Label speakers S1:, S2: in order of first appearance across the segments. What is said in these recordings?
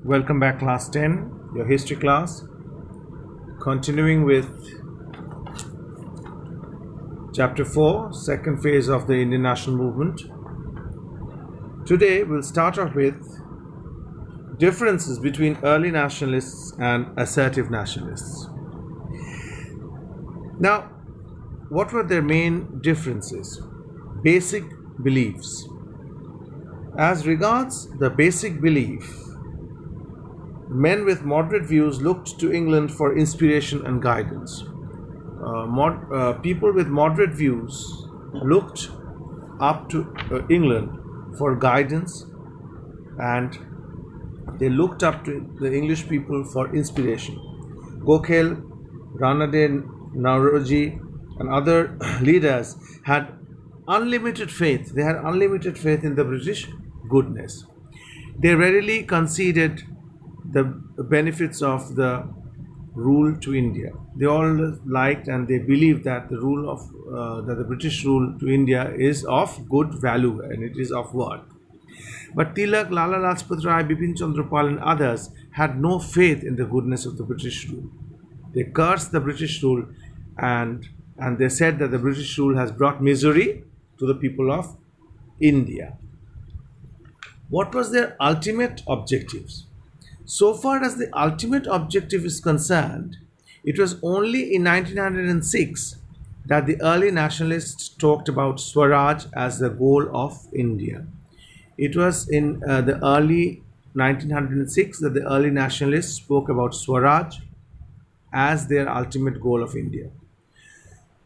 S1: Welcome back, class 10, your history class. Continuing with chapter 4, second phase of the Indian national movement. Today, we'll start off with differences between early nationalists and assertive nationalists. Now, what were their main differences? Basic beliefs. As regards the basic belief, men with moderate views looked to England for inspiration and guidance. People with moderate views looked up to England for guidance, and they looked up to the English people for inspiration. Gokhale, Ranade, Nauroji, and other leaders had unlimited faith. They had unlimited faith in the British goodness. They rarely conceded the benefits of the rule to India. They all liked and they believed that the rule of that the British rule to India is of good value and it is of worth. But Tilak, Lala Lajpat Rai, Bipin Chandra and others had no faith in the goodness of the British rule. They cursed the British rule and they said that the British rule has brought misery to the people of India. What was their ultimate objectives? So far as the ultimate objective is concerned, it was only in 1906 that the early nationalists talked about Swaraj as the goal of India. It was in the early 1906 that the early nationalists spoke about Swaraj as their ultimate goal of India.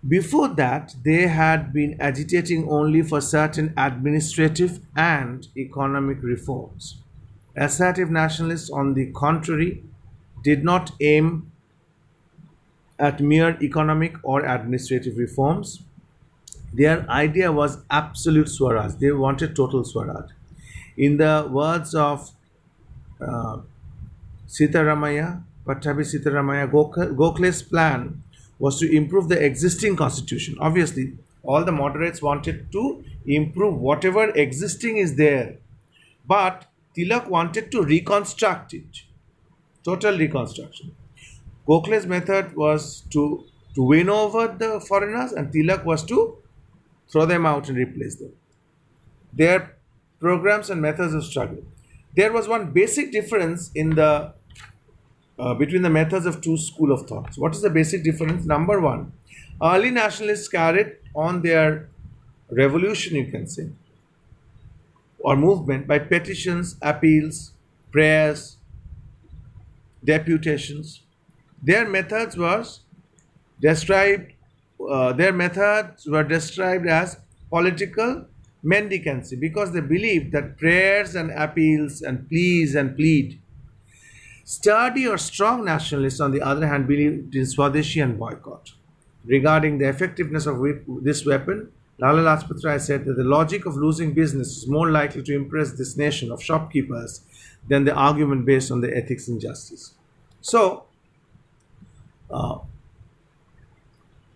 S1: Before that, they had been agitating only for certain administrative and economic reforms. Assertive nationalists, on the contrary, did not aim at mere economic or administrative reforms. Their idea was absolute Swaraj. They wanted total Swaraj. In the words of Sitaramaya, Pattabhi Sitaramaya, Gokhale's plan was to improve the existing constitution. Obviously, all the moderates wanted to improve whatever existing is there. But Tilak wanted to reconstruct it. Total reconstruction. Gokhale's method was to win over the foreigners and Tilak was to throw them out and replace them. Their programs and methods of struggle. There was one basic difference in the between the methods of two schools of thoughts. What is the basic difference? Number one, early nationalists carried on their revolution, you can say, or movement by petitions, appeals, prayers, deputations. Their methods were described as political mendicancy because they believed that prayers and appeals and pleas and plead. Sturdy or strong nationalists, on the other hand, believed in Swadeshi and boycott. Regarding the effectiveness of this weapon, Lala Lajpat Rai said that the logic of losing business is more likely to impress this nation of shopkeepers than the argument based on the ethics and justice. So,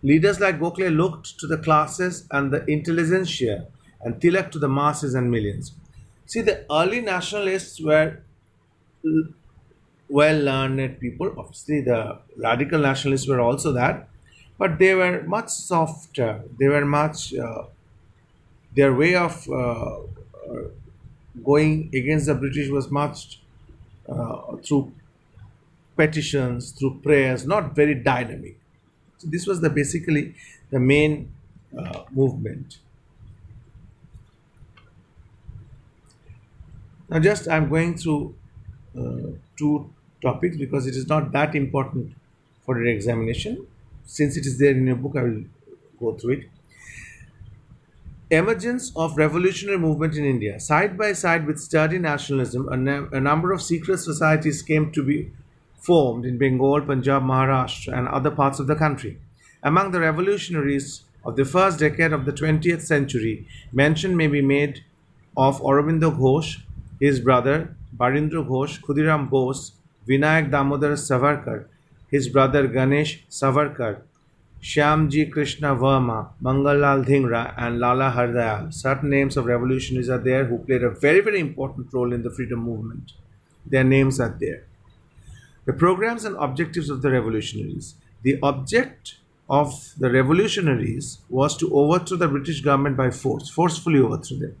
S1: leaders like Gokhale looked to the classes and the intelligentsia and Tilak to the masses and millions. See, the early nationalists were well-learned people. Obviously, the radical nationalists were also that. But they were much softer. They were much, their way of going against the British was much through petitions, through prayers, not very dynamic. So this was basically the main movement. Now just I'm going through two topics because it is not that important for your examination. Since it is there in your book, I will go through it. Emergence of revolutionary movement in India. Side by side with sturdy nationalism, a number of secret societies came to be formed in Bengal, Punjab, Maharashtra, and other parts of the country. Among the revolutionaries of the first decade of the 20th century, mention may be made of Aurobindo Ghosh, his brother Barindra Ghosh, Khudiram Bose, Vinayak Damodar Savarkar, his brother Ganesh Savarkar, Shyamji Krishna Verma, Mangalal Dhingra, and Lala Hardayal. Certain names of revolutionaries are there who played a very, very important role in the freedom movement. Their names are there. The programs and objectives of the revolutionaries. The object of the revolutionaries was to overthrow the British government by force, forcefully overthrow them.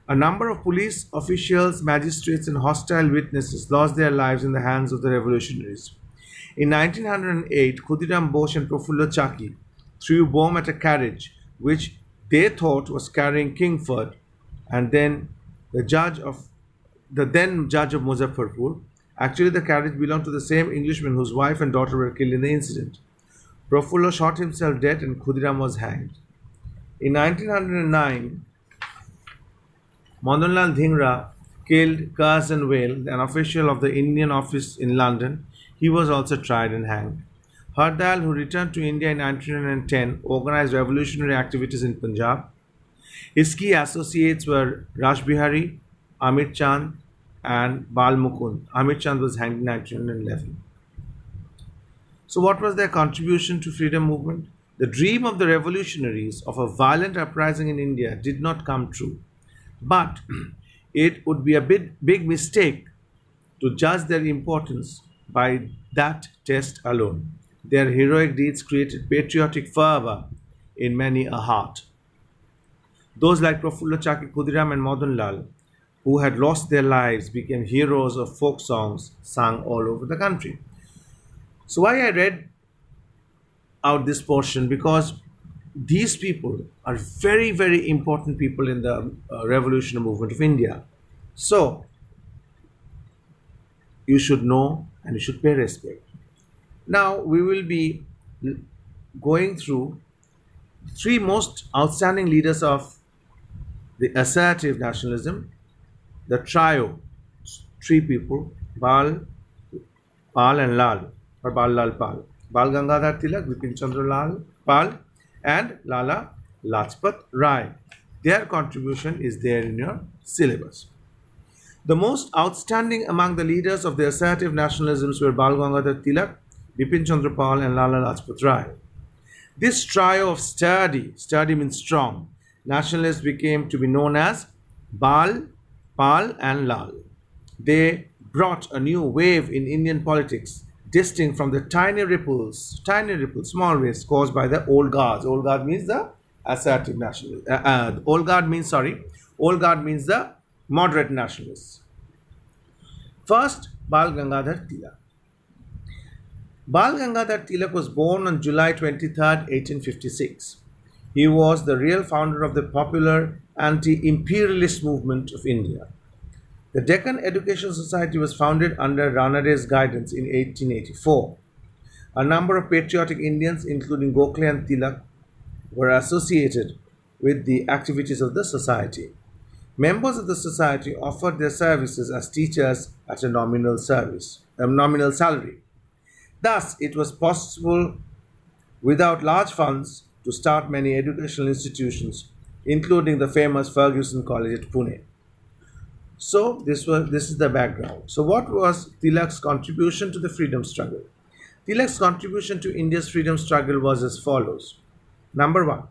S1: A number of police officials, magistrates, and hostile witnesses lost their lives in the hands of the revolutionaries. In 1908, Khudiram Bose and Profulla Chaki threw a bomb at a carriage which they thought was carrying Kingford, and then the then judge of Muzaffarpur. Actually, the carriage belonged to the same Englishman whose wife and daughter were killed in the incident. Profulla shot himself dead and Khudiram was hanged. In 1909, Madanlal Dhingra killed Curzon Whale, an official of the Indian office in London. He was also tried and hanged. Hardayal, who returned to India in 1910, organized revolutionary activities in Punjab. His key associates were Rashbihari, Amit Chand, and Bal Mukund. Amit Chand was hanged in 1911. So, what was their contribution to freedom movement? The dream of the revolutionaries of a violent uprising in India did not come true. But it would be a big mistake to judge their importance by that test alone. Their heroic deeds created patriotic fervor in many a heart. Those like Prafulla Chaki Khudiram and Madanlal, who had lost their lives, became heroes of folk songs sung all over the country. So, why I read out this portion? Because these people are very, very important people in the revolutionary movement of India. So, you should know and you should pay respect. Now, we will be going through three most outstanding leaders of the assertive nationalism, the trio, three people, Bal, Pal, and Lal, or Bal Lal Pal. Bal Gangadhar Tilak, Bipin Chandra Lal Pal, and Lala Lajpat Rai. Their contribution is there in your syllabus. The most outstanding among the leaders of the assertive nationalisms were Bal Gangadhar Tilak, Bipin Chandra Pal, and Lala Lajpat Rai. This trio of sturdy means strong, nationalists became to be known as Bal, Pal, and Lal. They brought a new wave in Indian politics, distinct from the tiny ripples, small waves caused by the old guards. Old guard means the assertive nationalists. Old guard means the moderate nationalists. First, Bal Gangadhar Tilak. Bal Gangadhar Tilak was born on July 23rd, 1856. He was the real founder of the popular anti-imperialist movement of India. The Deccan Education Society was founded under Ranade's guidance in 1884. A number of patriotic Indians, including Gokhale and Tilak, were associated with the activities of the society. Members of the society offered their services as teachers at a nominal salary. Thus, it was possible, without large funds, to start many educational institutions, including the famous Fergusson College at Pune. So, this is the background. So, what was Tilak's contribution to the freedom struggle? Tilak's contribution to India's freedom struggle was as follows. Number one,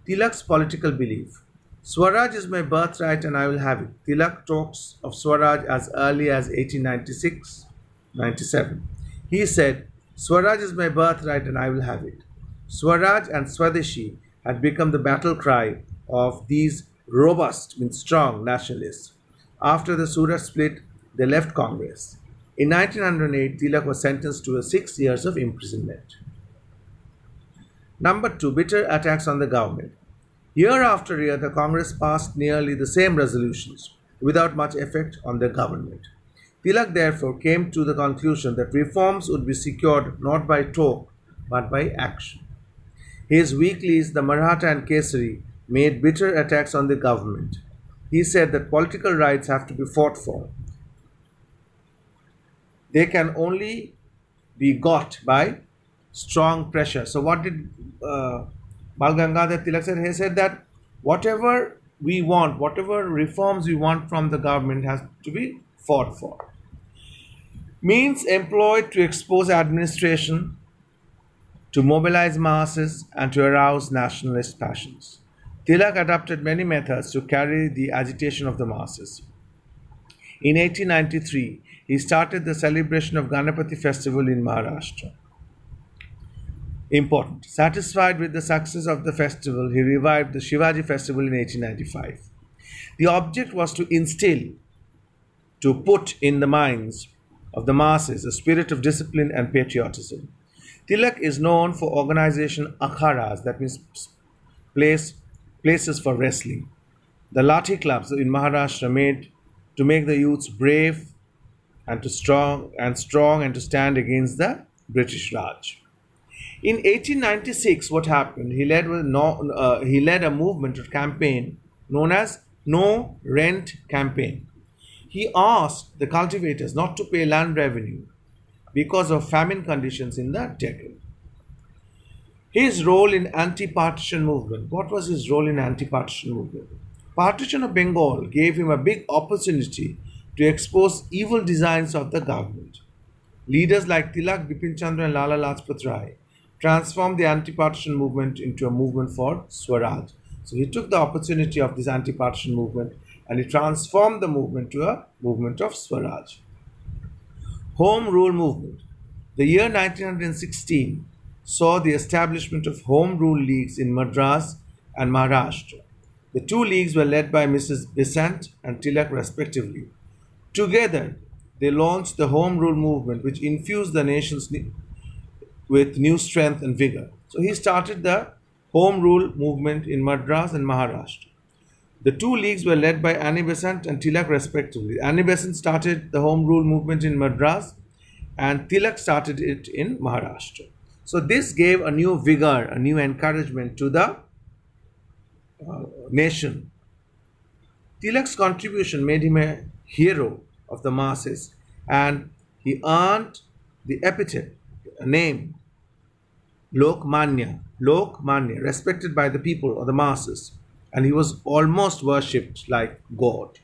S1: Tilak's political belief. Swaraj is my birthright and I will have it. Tilak talks of Swaraj as early as 1896-97. He said, Swaraj is my birthright and I will have it. Swaraj and Swadeshi had become the battle cry of these robust, strong nationalists. After the Surat split, they left Congress. In 1908, Tilak was sentenced to 6 years of imprisonment. Number two, bitter attacks on the government. Year after year, the Congress passed nearly the same resolutions without much effect on the government. Tilak therefore came to the conclusion that reforms would be secured not by talk but by action. His weeklies, the Maratha and Kesari, made bitter attacks on the government. He said that political rights have to be fought for. They can only be got by strong pressure. So what did Bal Gangadhar Tilak say? He said that whatever we want, whatever reforms we want from the government has to be fought for. Means employed to expose administration, to mobilize masses, and to arouse nationalist passions. Tilak adopted many methods to carry the agitation of the masses. In 1893, he started the celebration of Ganapati festival in Maharashtra. Important. Satisfied with the success of the festival, he revived the Shivaji festival in 1895. The object was to instill, to put in the minds of the masses a spirit of discipline and patriotism. Tilak is known for organization akharas, that means place, places for wrestling. The Lathi clubs in Maharashtra made to make the youths brave and to strong and to stand against the British Raj. In 1896, what happened? He led a movement or campaign known as No Rent Campaign. He asked the cultivators not to pay land revenue because of famine conditions in the decade. His role in anti-partition movement. What was his role in anti-partition movement? Partition of Bengal gave him a big opportunity to expose evil designs of the government. Leaders like Tilak, Bipin Chandra, and Lala Lajpat Rai transformed the anti-partition movement into a movement for Swaraj. So he took the opportunity of this anti-partition movement and he transformed the movement to a movement of Swaraj. Home Rule Movement. The year 1916 saw the establishment of Home Rule Leagues in Madras and Maharashtra. The two leagues were led by Mrs. Besant and Tilak respectively. Together, they launched the Home Rule Movement, which infused the nations with new strength and vigor. So he started the Home Rule Movement in Madras and Maharashtra. The two leagues were led by Annie Besant and Tilak respectively. Annie Besant started the Home Rule Movement in Madras and Tilak started it in Maharashtra. So this gave a new vigor, a new encouragement to the nation. Tilak's contribution made him a hero of the masses and he earned the epithet, a name, Lokmanya, respected by the people or the masses, and he was almost worshipped like God.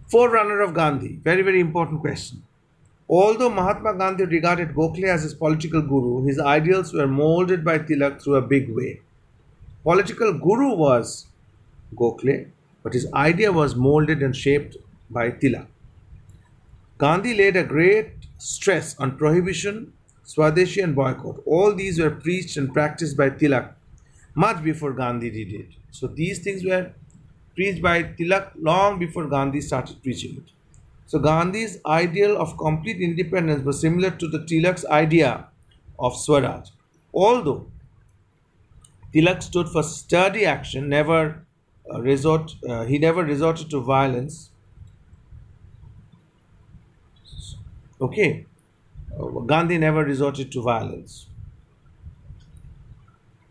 S1: Forerunner of Gandhi, very, very important question. Although Mahatma Gandhi regarded Gokhale as his political guru, his ideals were molded by Tilak through a big way. Political guru was Gokhale, but his idea was molded and shaped by Tilak. Gandhi laid a great stress on prohibition, Swadeshi and boycott. All these were preached and practiced by Tilak much before Gandhi did it. So these things were preached by Tilak long before Gandhi started preaching it. So Gandhi's ideal of complete independence was similar to the Tilak's idea of Swaraj. Although Tilak stood for sturdy action, he never resorted to violence. Okay, Gandhi never resorted to violence.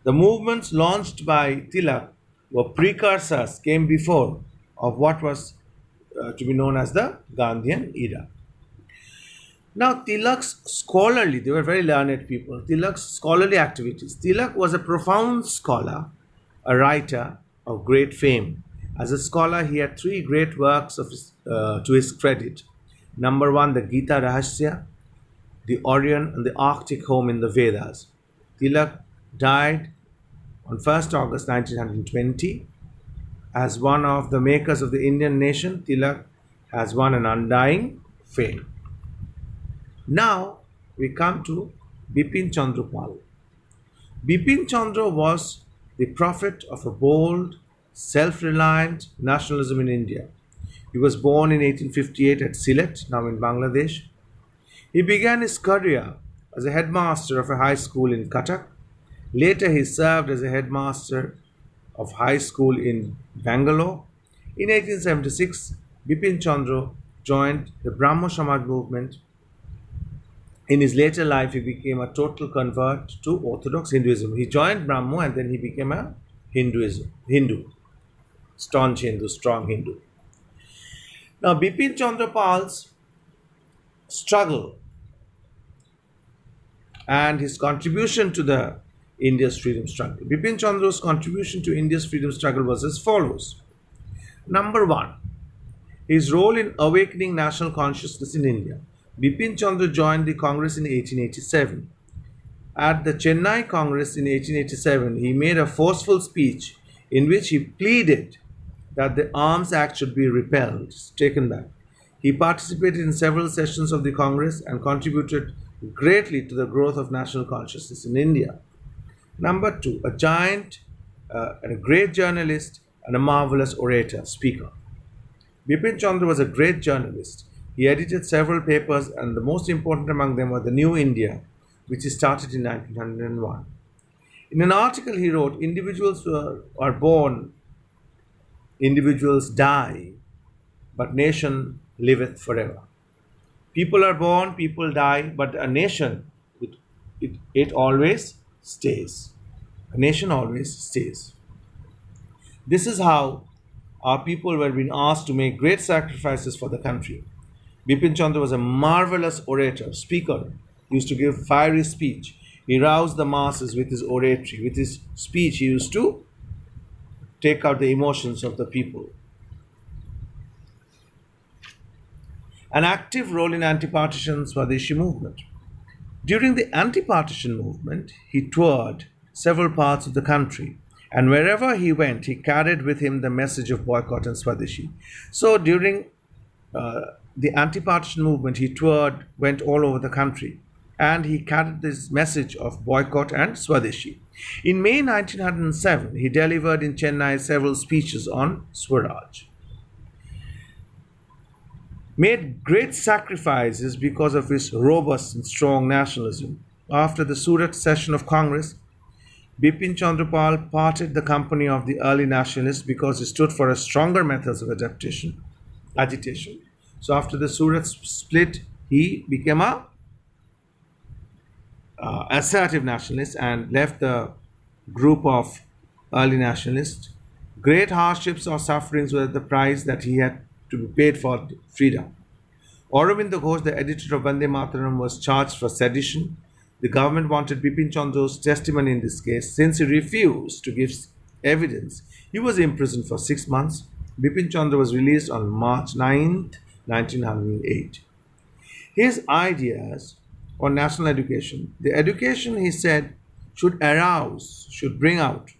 S1: The movements launched by Tilak were precursors, came before of what was to be known as the Gandhian era. Now, Tilak's scholarly, they were very learned people, Tilak's scholarly activities. Tilak was a profound scholar, a writer of great fame. As a scholar, he had three great works to his credit. Number one, the Gita Rahasya, the Orion, and the Arctic Home in the Vedas. Tilak died on 1st August 1920. As one of the makers of the Indian nation, Tilak has won an undying fame. Now we come to Bipin Chandra Pal. Bipin Chandra was the prophet of a bold, self-reliant nationalism in India. He was born in 1858 at Sylhet, now in Bangladesh. He began his career as a headmaster of a high school in Cuttack. Later, he served as a headmaster of high school in Bangalore. In 1876, Bipin Chandra joined the Brahmo Samaj movement. In his later life, he became a total convert to Orthodox Hinduism. He joined Brahmo and then he became a Hindu, staunch Hindu, strong Hindu. Now, Bipin Chandra Pal's struggle and his contribution to the India's freedom struggle. Bipin Chandra's contribution to India's freedom struggle was as follows. Number one, his role in awakening national consciousness in India. Bipin Chandra joined the Congress in 1887. At the Chennai Congress in 1887, he made a forceful speech in which he pleaded that the Arms Act should be repealed, taken back. He participated in several sessions of the Congress and contributed greatly to the growth of national consciousness in India. Number two, a giant and a great journalist and a marvelous orator, speaker. Bipin Chandra was a great journalist. He edited several papers, and the most important among them was The New India, which he started in 1901. In an article he wrote, individuals are born, individuals die, but nation liveth forever. People are born, people die, but a nation, it always stays. A nation always stays. This is how our people were being asked to make great sacrifices for the country. Bipin Chandra was a marvelous orator, speaker. He used to give fiery speech. He roused the masses with his oratory. With his speech, he used to take out the emotions of the people. An active role in anti-partisan Swadeshi movement. During the anti-partisan movement, he toured several parts of the country, and wherever he went, he carried with him the message of boycott and Swadeshi. So during the anti-partisan movement, he toured, went all over the country, and he carried this message of boycott and Swadeshi. In May 1907, he delivered in Chennai several speeches on Swaraj. Made great sacrifices because of his robust and strong nationalism. After the Surat session of Congress, Bipin Chandra parted the company of the early nationalists because he stood for a stronger methods of agitation. So after the Surat split, he became a assertive nationalist and left the group of early nationalists. Great hardships or sufferings were the price that he had to be paid for freedom. Aurobindo Ghosh, the editor of Vande Mataram, was charged for sedition. The government wanted Bipin Chandra's testimony in this case. Since he refused to give evidence, he was imprisoned for 6 months. Bipin Chandra was released on March 9th, 1908. His ideas on national education. The education, he said, should arouse, should bring out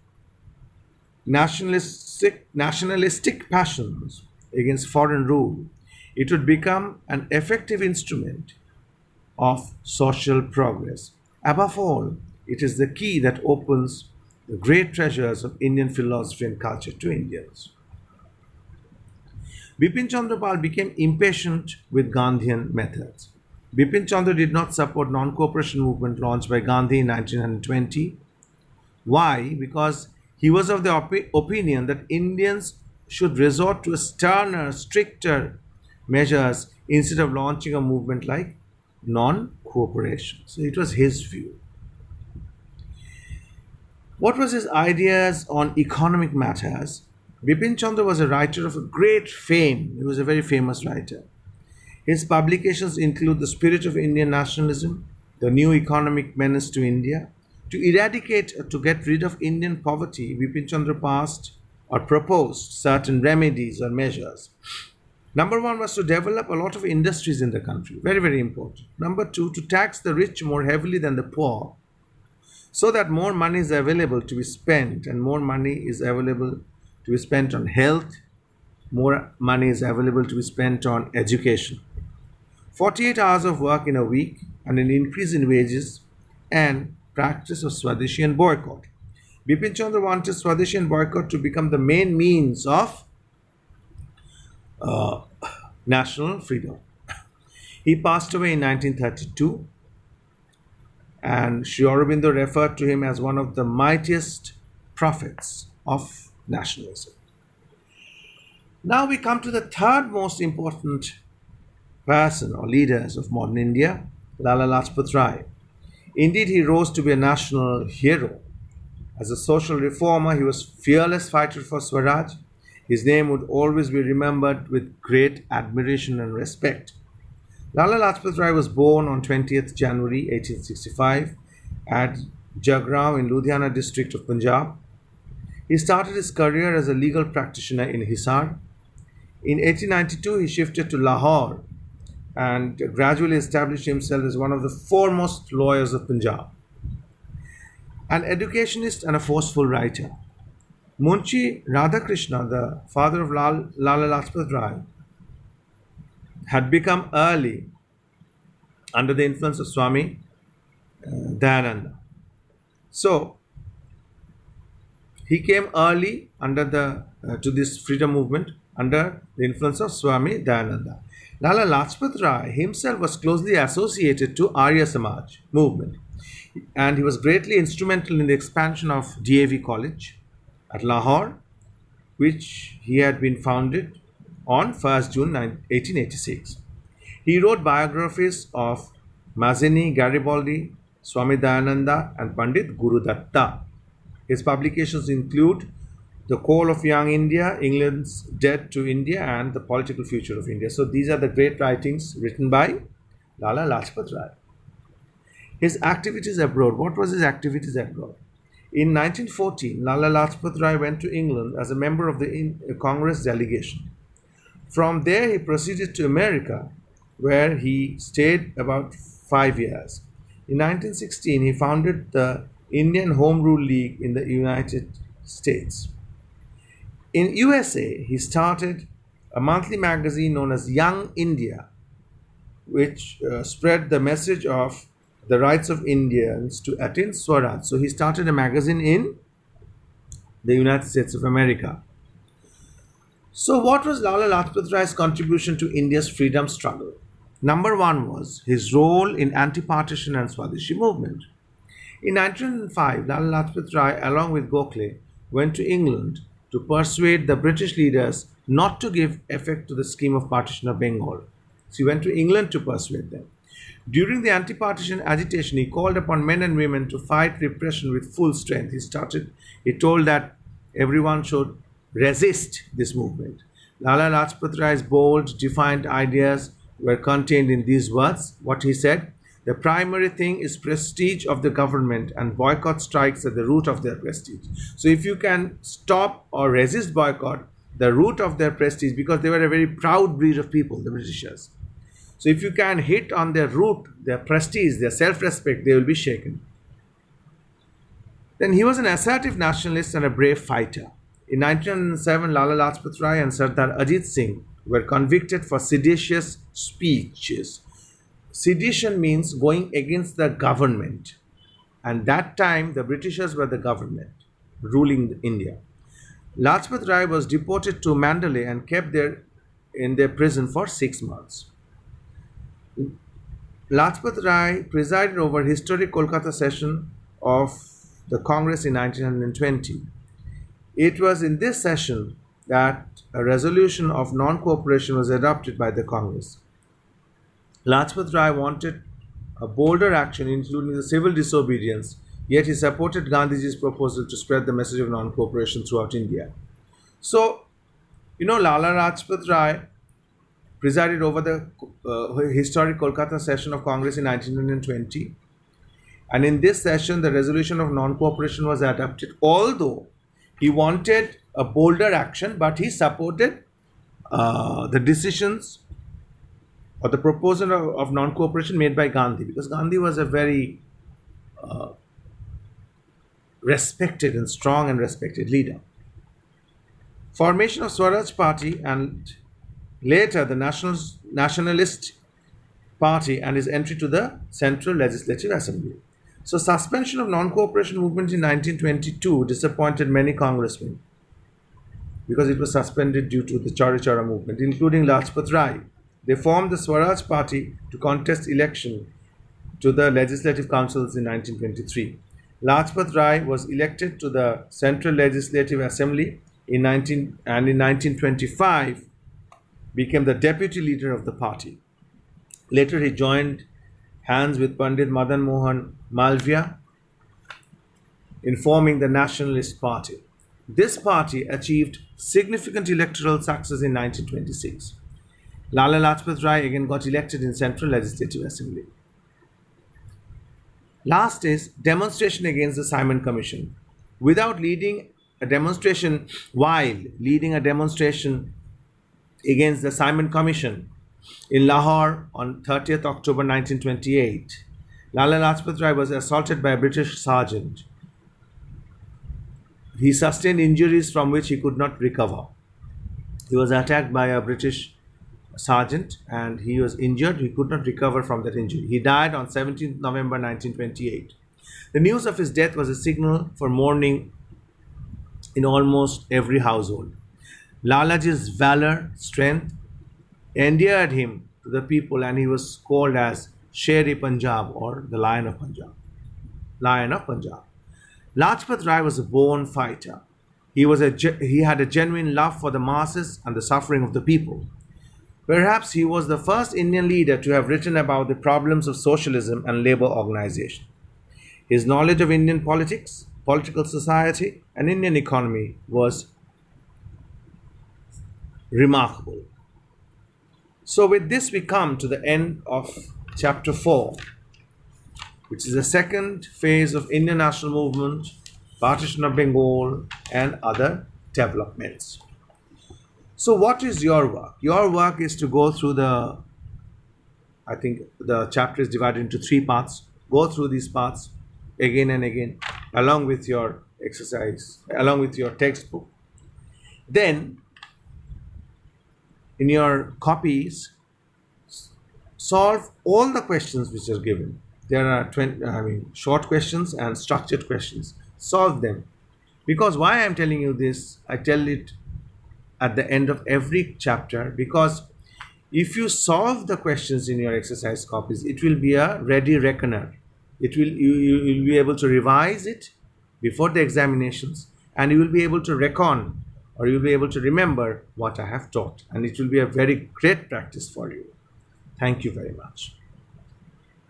S1: nationalistic passions against foreign rule. It would become an effective instrument of social progress. Above all, it is the key that opens the great treasures of Indian philosophy and culture to Indians. Bipin Chandra became impatient with Gandhian methods. Bipin Chandra did not support non-cooperation movement launched by Gandhi in 1920. Why? Because he was of the opinion that Indians should resort to a sterner, stricter measures instead of launching a movement like non-cooperation. So it was his view. What was his ideas on economic matters? Bipin Chandra was a writer of a great fame. He was a very famous writer. His publications include The Spirit of Indian Nationalism, The New Economic Menace to India. To eradicate or to get rid of Indian poverty, Bipin Chandra passed or proposed certain remedies or measures. Number one was to develop a lot of industries in the country. Very, very important. Number two, to tax the rich more heavily than the poor so that more money is available to be spent, and more money is available to be spent on health, more money is available to be spent on education. 48 hours of work in a week and an increase in wages and practice of Swadeshi and boycott. Bipin Chandra wanted Swadeshi and boycott to become the main means of national freedom. He passed away in 1932, and Sri Aurobindo referred to him as one of the mightiest prophets of nationalism. Now we come to the third most important person or leaders of modern India, Lala Lajpat Rai. Indeed, he rose to be a national hero. As a social reformer, he was a fearless fighter for Swaraj. His name would always be remembered with great admiration and respect. Lala Lajpat Rai was born on 20th January 1865 at Jagrao in Ludhiana district of Punjab. He started his career as a legal practitioner in Hisar. In 1892, he shifted to Lahore and gradually established himself as one of the foremost lawyers of Punjab. An educationist and a forceful writer. Munshi Radhakrishna, the father of Lala Lajpat Rai, had become early under the influence of Swami Dayananda. So he came early under the to this freedom movement under the influence of Swami Dayananda. Lala Lajpat Rai himself was closely associated to Arya Samaj movement, and he was greatly instrumental in the expansion of DAV College at Lahore, which he had been founded on 1st June 1886. He wrote biographies of Mazzini, Garibaldi, Swami Dayananda, and Pandit Guru Datta. His publications include The Call of Young India, England's Debt to India, and The Political Future of India. So these are the great writings written by Lala Lajpat Rai. His activities abroad. What was his activities abroad? In 1914, Lala Lajpat Rai went to England as a member of the Congress delegation. From there, he proceeded to America, where he stayed about 5 years. In 1916, he founded the Indian Home Rule League in the United States. In USA, he started a monthly magazine known as Young India, which spread the message of the rights of Indians to attain Swaraj. So he started a magazine in the United States of America. So what was Lala Lajpat Rai's contribution to India's freedom struggle? Number one was his role in anti-partition and Swadeshi movement. In 1905, Lala Lajpat Rai, along with Gokhale, went to England to persuade the British leaders not to give effect to the scheme of partition of Bengal. So he went to England to persuade them. During the anti-partition agitation, he called upon men and women to fight repression with full strength. He told that everyone should resist this movement. Lala Lajpat Rai's bold, defiant ideas were contained in these words. What he said: the primary thing is prestige of the government, and boycott strikes at the root of their prestige. So if you can stop or resist boycott, the root of their prestige, because they were a very proud breed of people, the Britishers. So if you can hit on their root, their prestige, their self-respect, they will be shaken. Then he was an assertive nationalist and a brave fighter. In 1907, Lala Lajpat Rai and Sardar Ajit Singh were convicted for seditious speeches. Sedition means going against the government. And that time, the Britishers were the government ruling India. Lajpat Rai was deported to Mandalay and kept there in their prison for 6 months. Lajpat Rai presided over historic Kolkata session of the Congress in 1920. It was in this session that a resolution of non-cooperation was adopted by the Congress. Lajpat Rai wanted a bolder action, including the civil disobedience, yet he supported Gandhiji's proposal to spread the message of non-cooperation throughout India. So, Lala Lajpat Rai presided over the historic Kolkata session of Congress in 1920. And in this session, the resolution of non-cooperation was adopted, although he wanted a bolder action, but he supported the decisions or the proposal of non-cooperation made by Gandhi, because Gandhi was a very respected and strong and respected leader. Formation of Swaraj Party and later the Nationalist Party and his entry to the Central Legislative Assembly. So suspension of non-cooperation movement in 1922 disappointed many congressmen because it was suspended due to the Chauri Chaura movement, including Lajpat Rai. They formed the Swaraj Party to contest election to the Legislative Councils in 1923. Lajpat Rai was elected to the Central Legislative Assembly in 1925 became the deputy leader of the party. Later he joined hands with Pandit Madan Mohan Malviya in forming the Nationalist Party. This party achieved significant electoral success in 1926. Lala Lajpat Rai again got elected in Central Legislative Assembly. Last is demonstration against the Simon Commission. While leading a demonstration against the Simon Commission in Lahore on 30th October 1928, Lala Lajpat Rai was assaulted by a British sergeant. He sustained injuries from which he could not recover. He was attacked by a British sergeant, and he was injured. He could not recover from that injury. He died on 17th November 1928. The news of his death was a signal for mourning in almost every household. Lalaji's valor, strength endeared him to the people, and he was called as Sher-e Punjab, or the Lion of Punjab. Lion of Punjab. Lajpat Rai was a born fighter. He had a genuine love for the masses and the suffering of the people. Perhaps he was the first Indian leader to have written about the problems of socialism and labor organization. His knowledge of Indian politics, political society, and Indian economy was remarkable. So, with this, we come to the end of chapter 4, which is the second phase of Indian national movement, partition of Bengal, and other developments. So, what is your work? Your work is to go through I think the chapter is divided into 3 parts. Go through these parts again and again, along with your exercise, along with your textbook. Then, in your copies, solve all the questions which are given. There are short questions and structured questions. Solve them. Because why I'm telling you this, I tell it at the end of every chapter, because if you solve the questions in your exercise copies, it will be a ready reckoner. You'll be able to revise it before the examinations, and you will be able to reckon, or you'll be able to remember what I have taught, and it will be a very great practice for you. Thank you very much.